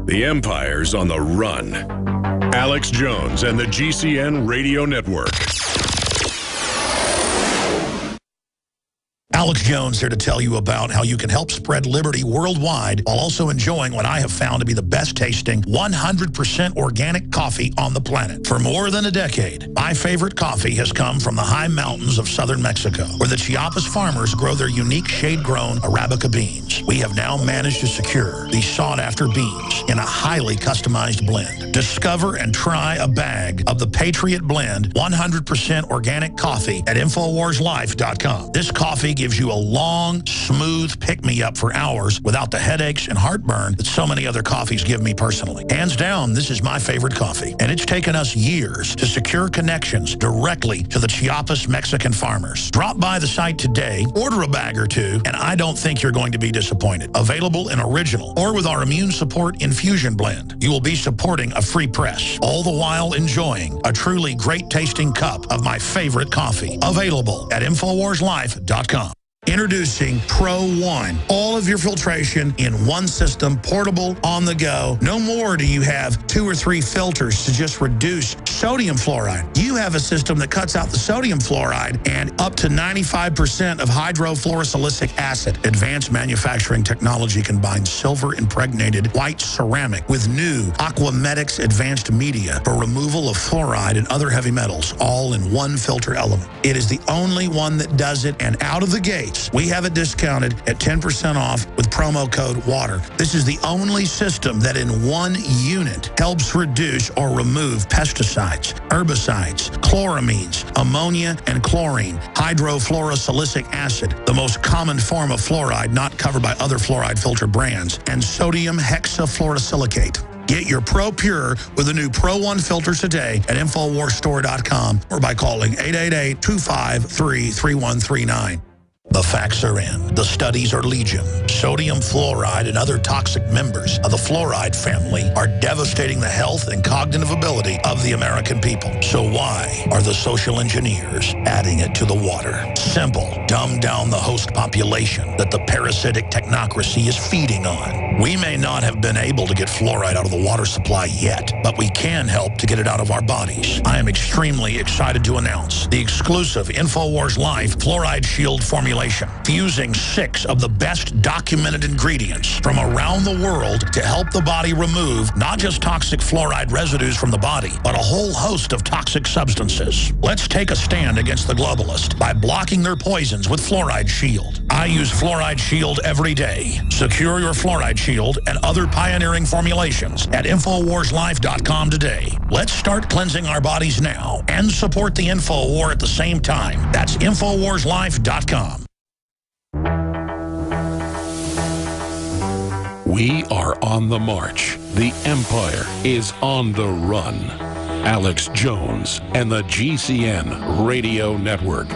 The Empire's on the run. Alex Jones and the GCN Radio Network. Alex Jones here to tell you about how you can help spread liberty worldwide while also enjoying what I have found to be the best tasting 100% organic coffee on the planet. For more than a decade, my favorite coffee has come from the high mountains of southern Mexico, where the Chiapas farmers grow their unique shade-grown Arabica beans. We have now managed to secure these sought-after beans in a highly customized blend. Discover and try a bag of the Patriot Blend 100% organic coffee at InfoWarsLife.com. This coffee gives you a long, smooth pick-me-up for hours without the headaches and heartburn that so many other coffees give me personally. Hands down, this is my favorite coffee, and it's taken us years to secure connections directly to the Chiapas Mexican farmers. Drop by the site today, order a bag or two, and I don't think you're going to be disappointed. Available in original or with our Immune Support Infusion Blend. You will be supporting a free press, all the while enjoying a truly great-tasting cup of my favorite coffee. Available at InfoWarsLife.com. Introducing Pro One. All of your filtration in one system, portable, on the go. No more do you have 2 or 3 filters to just reduce sodium fluoride. You have a system that cuts out the sodium fluoride and up to 95% of hydrofluorosilicic acid. Advanced manufacturing technology combines silver-impregnated white ceramic with new Aquamedics advanced media for removal of fluoride and other heavy metals, all in one filter element. It is the only one that does it, and out of the gate, we have it discounted at 10% off with promo code WATER. This is the only system that in one unit helps reduce or remove pesticides, herbicides, chloramines, ammonia, and chlorine, hydrofluorosilicic acid, the most common form of fluoride not covered by other fluoride filter brands, and sodium hexafluorosilicate. Get your Pro Pure with the new Pro One filters today at InfoWarsStore.com or by calling 888-253-3139. The facts are in. The studies are legion. Sodium fluoride and other toxic members of the fluoride family are devastating the health and cognitive ability of the American people. So why are the social engineers adding it to the water? Simple. Dumb down the host population that the parasitic technocracy is feeding on. We may not have been able to get fluoride out of the water supply yet, but we can help to get it out of our bodies. I am extremely excited to announce the exclusive InfoWars Life Fluoride Shield formulation, fusing 6 of the best documented ingredients from around the world to help the body remove not just toxic fluoride residues from the body, but a whole host of toxic substances. Let's take a stand against the globalists by blocking their poisons with Fluoride Shield. I use Fluoride Shield every day. Secure your Fluoride Shield and other pioneering formulations at InfoWarsLife.com today. Let's start cleansing our bodies now and support the Info War at the same time. That's InfoWarsLife.com. We are on the march. The Empire is on the run. Alex Jones and the GCN Radio Network.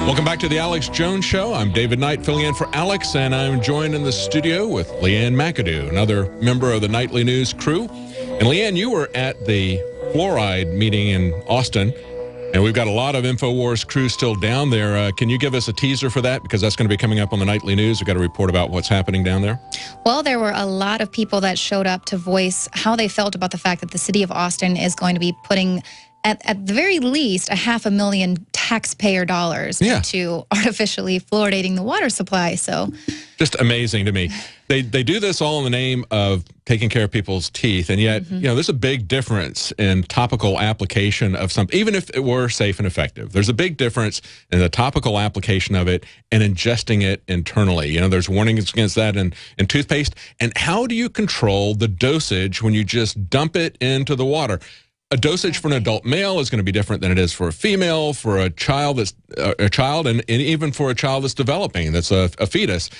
Welcome back to the Alex Jones Show. I'm David Knight, filling in for Alex, and I'm joined in the studio with Leanne McAdoo, another member of the Nightly News crew. And Leanne, you were at the fluoride meeting in Austin, and we've got a lot of InfoWars crew still down there. Can you give us a teaser for that? Because that's going to be coming up on the Nightly News. We've got a report about what's happening down there. Well, there were a lot of people that showed up to voice how they felt about the fact that the city of Austin is going to be putting, at the very least, $500,000 taxpayer dollars into artificially fluoridating the water supply. So, just amazing to me. They do this all in the name of taking care of people's teeth, and yet, you know, there's a big difference in topical application of something, even if it were safe and effective. There's a big difference in the topical application of it and ingesting it internally. You know, there's warnings against that in toothpaste. And how do you control the dosage when you just dump it into the water? A dosage for an adult male is going to be different than it is for a female, for a child that's and even for a child that's developing, that's a fetus.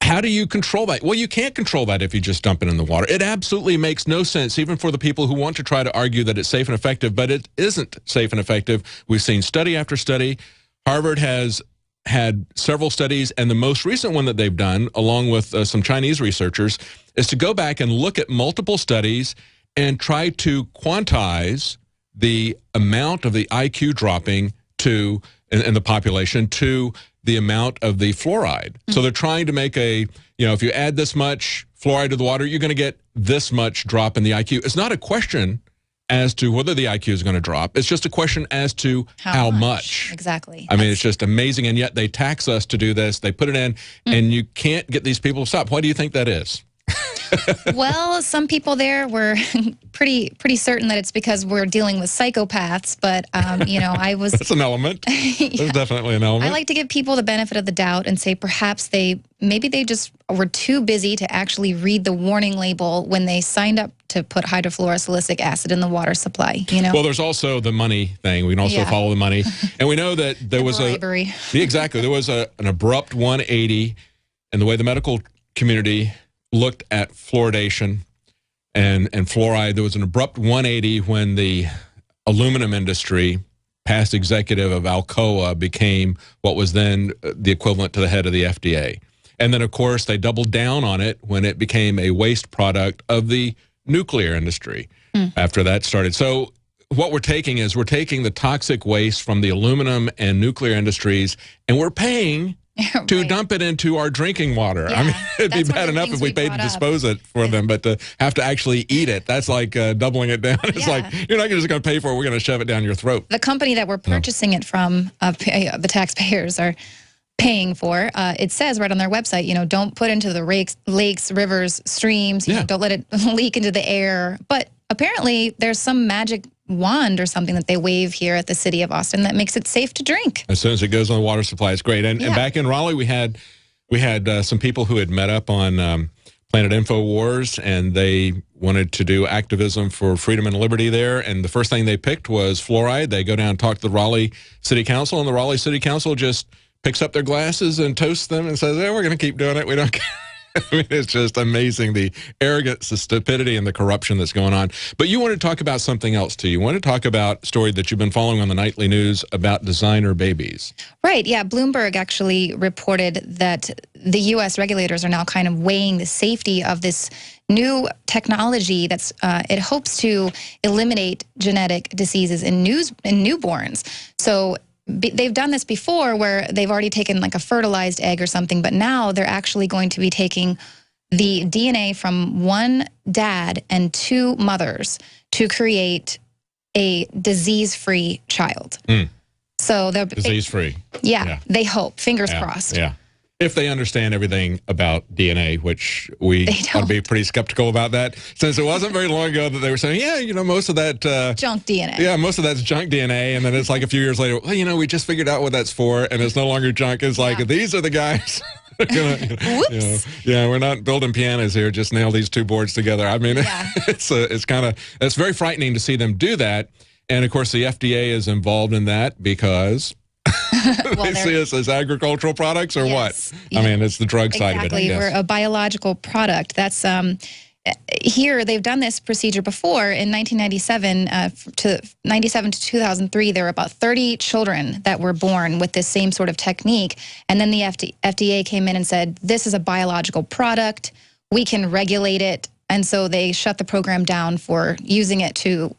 How do you control that? Well, you can't control that if you just dump it in the water. It absolutely makes no sense, even for the people who want to try to argue that it's safe and effective, but it isn't safe and effective. We've seen study after study. Harvard has had several studies, and the most recent one that they've done, along with some Chinese researchers, is to go back and look at multiple studies and try to quantize the amount of the IQ dropping in the population to the amount of the fluoride. So they're trying to make a, if you add this much fluoride to the water, you're going to get this much drop in the IQ. It's not a question as to whether the IQ is going to drop. It's just a question as to how much. Exactly. I mean, it's just amazing, and yet they tax us to do this. They put it in, and you can't get these people to stop. Why do you think that is? Well, some people there were pretty certain that it's because we're dealing with psychopaths, but I was. That's an element. There's definitely an element. I like to give people the benefit of the doubt and say perhaps maybe they just were too busy to actually read the warning label when they signed up to put hydrofluorosilicic acid in the water supply. Well, there's also the money thing. We can also follow the money, and we know that there was bribery. Exactly. There was an abrupt 180 in the way the medical community looked at fluoridation and fluoride. There was an abrupt 180 when the aluminum industry, past executive of Alcoa, became what was then the equivalent to the head of the FDA. And then, of course, they doubled down on it when it became a waste product of the nuclear industry after that started. So what we're taking the toxic waste from the aluminum and nuclear industries, and we're paying to dump it into our drinking water. Yeah, I mean, it'd be bad enough if we paid to dispose it for them, but to have to actually eat it, that's like doubling it down. It's like, you're not just going to pay for it, we're going to shove it down your throat. The company that we're purchasing it from, the taxpayers are paying for, it says right on their website, don't put into the lakes, rivers, streams, don't let it leak into the air. But apparently there's some magic wand or something that they wave here at the city of Austin that makes it safe to drink. As soon as it goes on the water supply, it's great. And back in Raleigh, we had some people who had met up on Planet InfoWars, and they wanted to do activism for freedom and liberty there. And the first thing they picked was fluoride. They go down and talk to the Raleigh City Council, and the Raleigh City Council just picks up their glasses and toasts them and says, we're going to keep doing it. We don't care. I mean, it's just amazing, the arrogance, the stupidity, and the corruption that's going on. But you want to talk about something else, too. You want to talk about a story that you've been following on the nightly news about designer babies. Right, yeah. Bloomberg actually reported that the U.S. regulators are now kind of weighing the safety of this new technology that's it hopes to eliminate genetic diseases in newborns. So they've done this before where they've already taken like a fertilized egg or something, but now they're actually going to be taking the DNA from one dad and two mothers to create a disease-free child. So they're disease-free. Yeah, they hope. Fingers crossed. Yeah. If they understand everything about DNA, which we ought to be pretty skeptical about that, since it wasn't very long ago that they were saying, most of that... junk DNA. Yeah, most of that's junk DNA, and then it's like a few years later, well, we just figured out what that's for, and it's no longer junk. It's like, these are the guys... Whoops. We're not building pianos here, just nail these two boards together. I mean, it's very frightening to see them do that, and of course the FDA is involved in that because... they see us as agricultural products or what? I mean, it's the drug side of it. Exactly. We're a biological product. That's here, they've done this procedure before. In 1997 to 2003, there were about 30 children that were born with this same sort of technique. And then the FDA came in and said, this is a biological product. We can regulate it. And so they shut the program down for using it to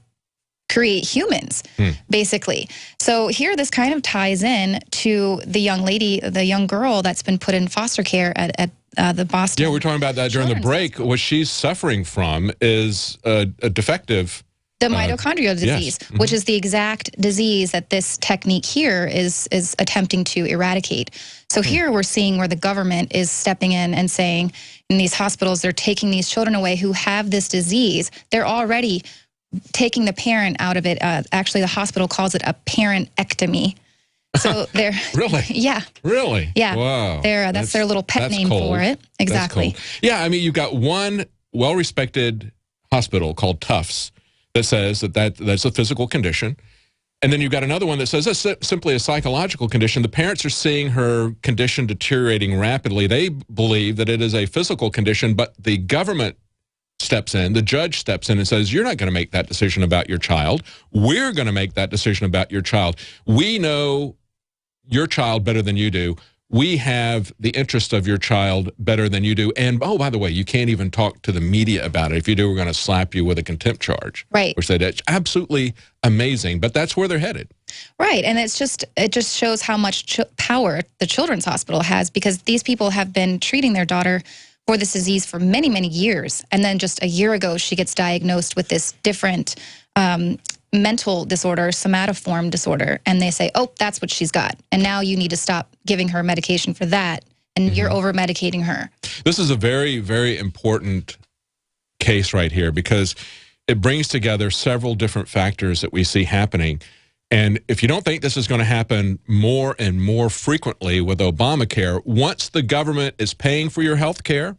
create humans, basically. So here, this kind of ties in to the young lady, the young girl that's been put in foster care at the Boston. Yeah, we were talking about that during the break. What she's suffering from is a defective... The mitochondrial disease, which is the exact disease that this technique here is attempting to eradicate. So here we're seeing where the government is stepping in and saying, in these hospitals, they're taking these children away who have this disease. They're already taking the parent out of it. Actually, the hospital calls it a parentectomy. So they're really, really, wow. That's their little pet name for it. Exactly. Yeah, I mean, you've got one well-respected hospital called Tufts that says that's a physical condition, and then you've got another one that says that's simply a psychological condition. The parents are seeing her condition deteriorating rapidly. They believe that it is a physical condition, but the government steps in, the judge steps in and says, you're not going to make that decision about your child. We're going to make that decision about your child. We know your child better than you do. we have the interest of your child better than you do. And, oh, by the way, you can't even talk to the media about it. If you do, we're going to slap you with a contempt charge. Right. Which it's absolutely amazing, but that's where they're headed. Right. And it just shows how much power the Children's Hospital has, because these people have been treating their daughter for this disease for many, many years. And then just a year ago, she gets diagnosed with this different mental disorder, somatoform disorder, and they say, oh, that's what she's got. And now you need to stop giving her medication for that, and you're over-medicating her. This is a very, very important case right here, because it brings together several different factors that we see happening. And if you don't think this is going to happen more and more frequently with Obamacare, once the government is paying for your health care,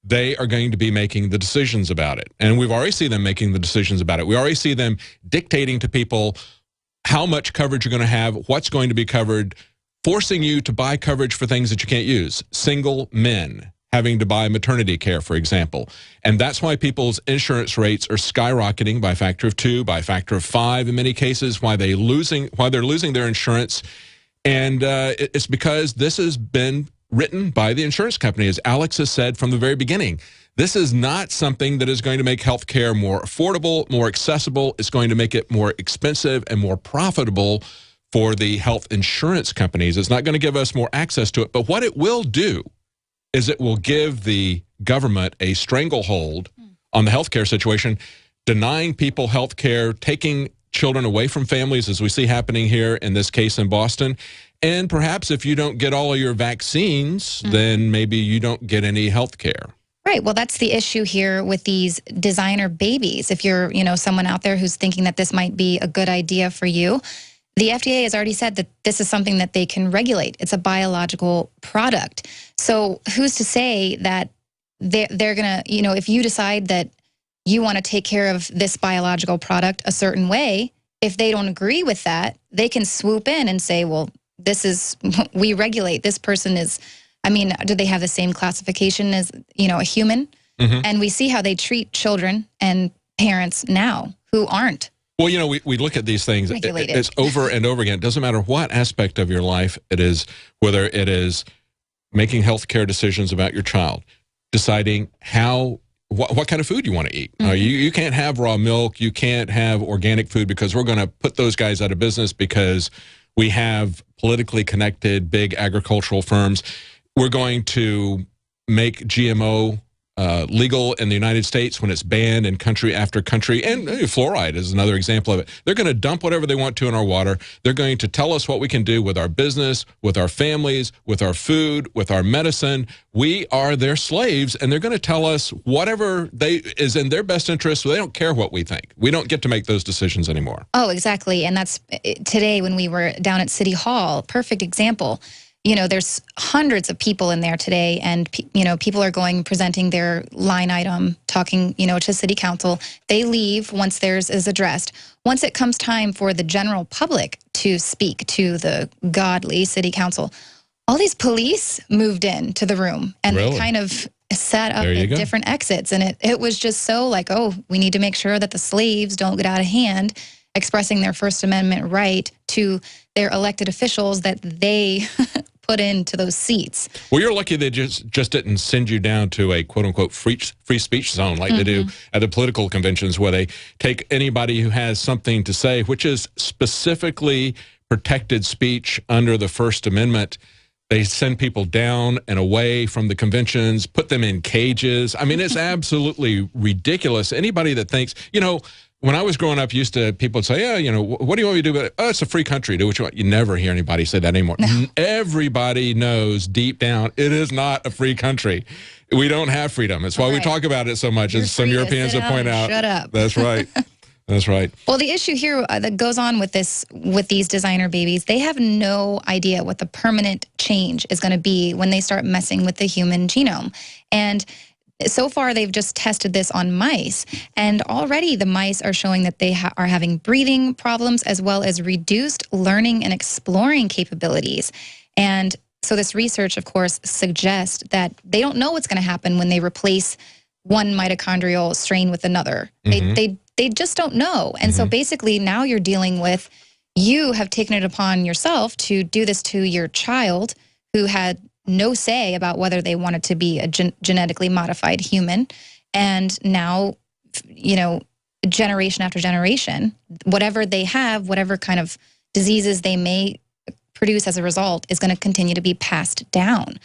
they are going to be making the decisions about it. And we've already seen them making the decisions about it. We already see them dictating to people how much coverage you're going to have, what's going to be covered, forcing you to buy coverage for things that you can't use. Single men having to buy maternity care, for example. And that's why people's insurance rates are skyrocketing by a factor of 2, by a factor of 5 in many cases, why they're losing their insurance. And it's because this has been written by the insurance company. As Alex has said from the very beginning, this is not something that is going to make health care more affordable, more accessible. It's going to make it more expensive and more profitable for the health insurance companies. It's not going to give us more access to it. But what it will do is it will give the government a stranglehold on the health care situation, denying people health care, taking children away from families, as we see happening here in this case in Boston. And perhaps if you don't get all of your vaccines, then maybe you don't get any health care. Right. Well, that's the issue here with these designer babies. If you're, someone out there who's thinking that this might be a good idea for you, the FDA has already said that this is something that they can regulate. It's a biological product. So who's to say that they're going to, if you decide that you want to take care of this biological product a certain way, if they don't agree with that, they can swoop in and say, well, we regulate. This person is, do they have the same classification as, a human? And we see how they treat children and parents now who aren't. Well, we look at these things, it's over and over again. It doesn't matter what aspect of your life it is, whether it is making health care decisions about your child, deciding what kind of food you want to eat. You can't have raw milk. You can't have organic food, because we're going to put those guys out of business because we have politically connected big agricultural firms. We're going to make GMO legal in the United States when it's banned in country after country. And fluoride is another example of it. They're going to dump whatever they want to in our water. They're going to tell us what we can do with our business, with our families, with our food, with our medicine. We are their slaves, and they're going to tell us whatever is in their best interest. So they don't care what we think. We don't get to make those decisions anymore. Oh, exactly. And that's today when we were down at City Hall, perfect example. There's hundreds of people in there today, and, people are presenting their line item, talking, to city council. They leave once theirs is addressed. Once it comes time for the general public to speak to the godly city council, all these police moved into the room, and they kind of set up at different exits. And it was just so like, oh, we need to make sure that the slaves don't get out of hand, expressing their First Amendment right to their elected officials that they put into those seats. Well, you're lucky they just didn't send you down to a quote-unquote free speech zone like they do at the political conventions, where they take anybody who has something to say, which is specifically protected speech under the First Amendment. They send people down and away from the conventions, put them in cages. It's absolutely ridiculous. Anybody that thinks, when I was growing up, people would say, yeah, what do you want me to do? Oh, it's a free country. Do what you want. You never hear anybody say that anymore. No. Everybody knows deep down it is not a free country. We don't have freedom. That's why we talk about it so much, as some Europeans have pointed out. Shut up. That's right. That's right. Well, the issue here that goes on with these designer babies, they have no idea what the permanent change is going to be when they start messing with the human genome. And so far, they've just tested this on mice, and already the mice are showing that they are having breathing problems, as well as reduced learning and exploring capabilities. And so this research, of course, suggests that they don't know what's going to happen when they replace one mitochondrial strain with another. They just don't know. And so basically now you're dealing with, you have taken it upon yourself to do this to your child, who had no say about whether they wanted to be a genetically modified human. And now, you know, generation after generation, whatever they have, whatever kind of diseases they may produce as a result, is going to continue to be passed down.